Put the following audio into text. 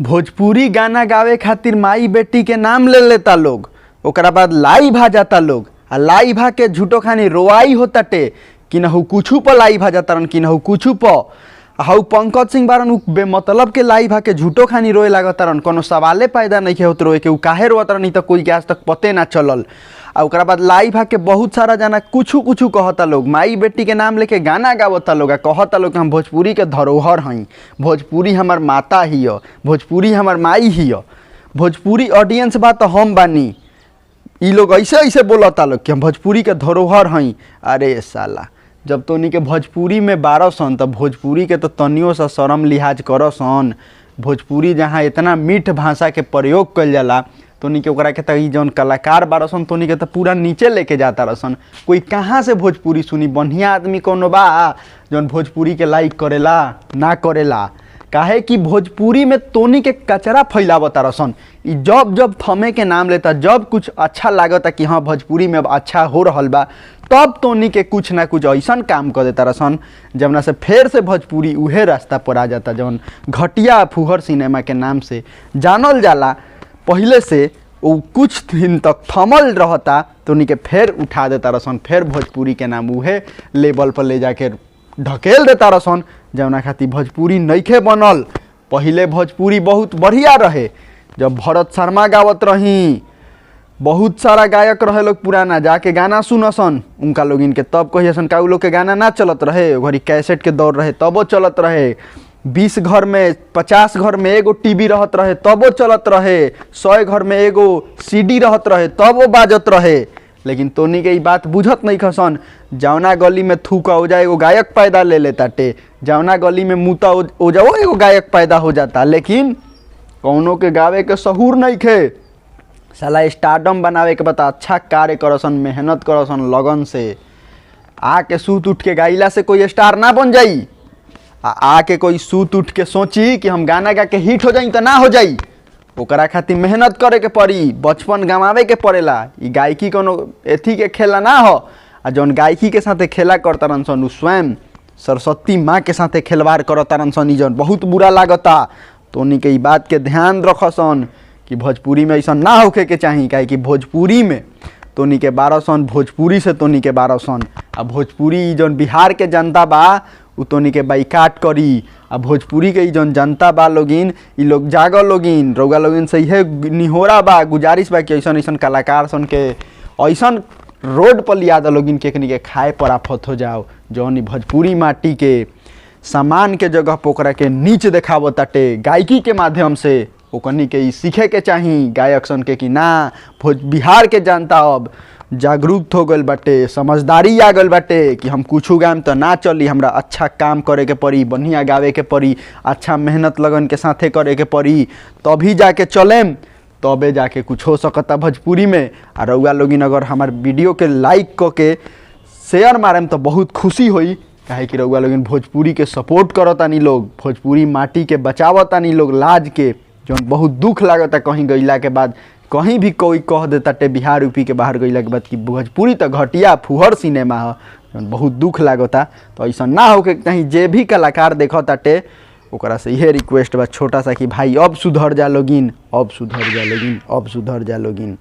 भोजपुरी गाना गावे खातिर माई बेटी के नाम ले लेता लोग, ओकरा बाद लाई भा जाता लोग। आ लाई भा के झूठो खानी रोआई होताटे कि नहु कुछू पर लाई भा जाता कि नहु कुछू पर। हाउ पंकज सिंह बारन बेमतलब के लाई भा के झूठो खानी रोए लागतारन, कोनो सवाले पैदा नहीं होत रोए के उ काहे रोतरन तो कोई के आज तक पते ना चलल। आ ओकरा बाद लाई भा के बहुत सारा जाना कुछू कुछू कहता लोग, माई बेटी के नाम लेके गाना गावता लोग, कहता लोग हम भोजपुरी के धरोहर हई, भोजपुरी हमार माता ही, भोजपुरी हमार माई ही, भोजपुरी ऑडियंस बा तो हम बानी। ई लोग ऐसे ऐसे बोलता लोग कि हम भोजपुरी के धरोहर हई। अरे साला, जब तोनी के भोजपुरी में 12 सन तब भोजपुरी के तो तनियो सा शर्म लिहाज करो सन। भोजपुरी जहाँ इतना मीठ भाषा के प्रयोग कल जाला तोनी के ओकरा के तो ई जौन कलाकार 12 सन तोनी के तो पूरा नीचे लेके जाता रसन। कोई कहाँ से भोजपुरी सुनी? बढ़िया आदमी कोनो बा जौन भोजपुरी के लाइक करेला ना करेला? काहे कि भोजपुरी में तोनी के कचरा फैलावता रसन। ई जब जब थमे के नाम लेता, जब कुछ अच्छा लागता कि हाँ भोजपुरी में अब अच्छा हो रहल बा, तब तोनी के कुछ ना कुछ ऐसा काम कर देता रसन जवना से फिर से भोजपुरी उहे रास्ता पर आ जाता जौन घटिया फुहर सिनेमा के नाम से जानल जाला। पहले से वो कुछ दिन तक थमल रहता तोनी के फिर उठा देता रसन, फिर भोजपुरी के नाम उहे लेवल पर ले जाके ढकेल देता रसन जवना खातिर भोजपुरी नइखे बनल। पहले भोजपुरी बहुत बढ़िया रहे, जब भरत शर्मा गावत रही, बहुत सारा गायक रहे लोग पुराना, जाके गाना सुनसन उनका लोग इनके, तब कहिए का उ लोग के गाना ना चलत रहे। घड़ी कैसेट के दौर रहे तबो चलत रहे, 20 घर में 50 घर में एगो टीवी रहत रहे तबो चलत रहे, 100 घर में एगो सीडी रहत रहे तबो बाजत रहे। लेकिन तोनी के ई बात बुझत नहीं खसन। जौना गली में थूका हो जाए एगो गायक पैदा ले लेता टे, जौना गली में मुता हो जाओ एगो गायक पैदा हो जाता। लेकिन कौनों के गावे के सहूर नहीं खे। साला स्टारडम बनावे के बता अच्छा कार्य करसन, मेहनत करसन लगन से। आके सूत उठ के गाइला से कोई स्टार ना बन जाई। आके कोई सूत उठ के सोची कि हम गाना गा के हिट हो जाई तो ना हो जाई। ओकरा खातिर मेहनत करे के पड़ी, बचपन गंवावे के पड़ेला। ई गायकी कोनो एथी के खेला ना हो। आ जौन गायकी के साथे खेला करतारन सन उ स्वयं सरस्वती माँ के साथे खेलवाड़ करतारन सन, ई जौन बहुत बुरा लागता। तोनी के ई बात के ध्यान रखसन कि भोजपुरी में ऐसा ना होके के चाही। काहे कि भोजपुरी में तोनी के 12 सन, भोजपुरी से तोनी के 12 सन। आ भोजपुरी जौन बिहार के जनता बा उ तोनी के बाइकाट करी। आ भोजपुरी के जौन जनता बा लोगिन, ई लोग जागो लोगिन, रउआ लोगिन से इहे निहोरा बा, गुजारिश बा कि ऐसन ऐसन कलाकार सन के ऐसन रोड पर लिया दो लोगिन के के खाए पर आफत हो जाओ जौन ई भोजपुरी माटी के सामान के जगह पर ओकरा के नीच देखावताटे गायकी के माध्यम से। ओकनी के ई सीखे के चाही गायक सन के कि ना, बिहार के जनता अब जागरूक हो गल बाटे, समझदारी आ गल बाटे कि हम कुछ गाम तो ना चली, हमरा अच्छा काम करे के पड़ी, बढ़िया गावे के पड़ी, अच्छा मेहनत लगन के साथे करे के पड़ी, तभी जाके चलेम, तबे जाके कुछ हो सकता भोजपुरी में। आ रउआ लोगिन अगर हमार वीडियो के लाइक क के शेयर मारेम तो बहुत खुशी होई। काहे कि रउआ लोगिन भोजपुरी के सपोर्ट करतानी लोग, भोजपुरी माटी के बचावतानी लोग लाज के, जौन बहुत दुख लागता कहीं गईला के बाद। कहीं भी कोई कह देता टे बिहार यूपी के बाहर गईला के बाद कि भोजपुरी तो घटिया फुहर सिनेमा है, जौन बहुत दुख लागता। तो ऐसा ना हो के कहीं जे भी कलाकार देखता टे ओकरा से यह रिक्वेस्ट बा छोटा सा कि भाई अब सुधर जा लोगिन, अब सुधर जा लोगिन, अब सुधर जा लोगिन।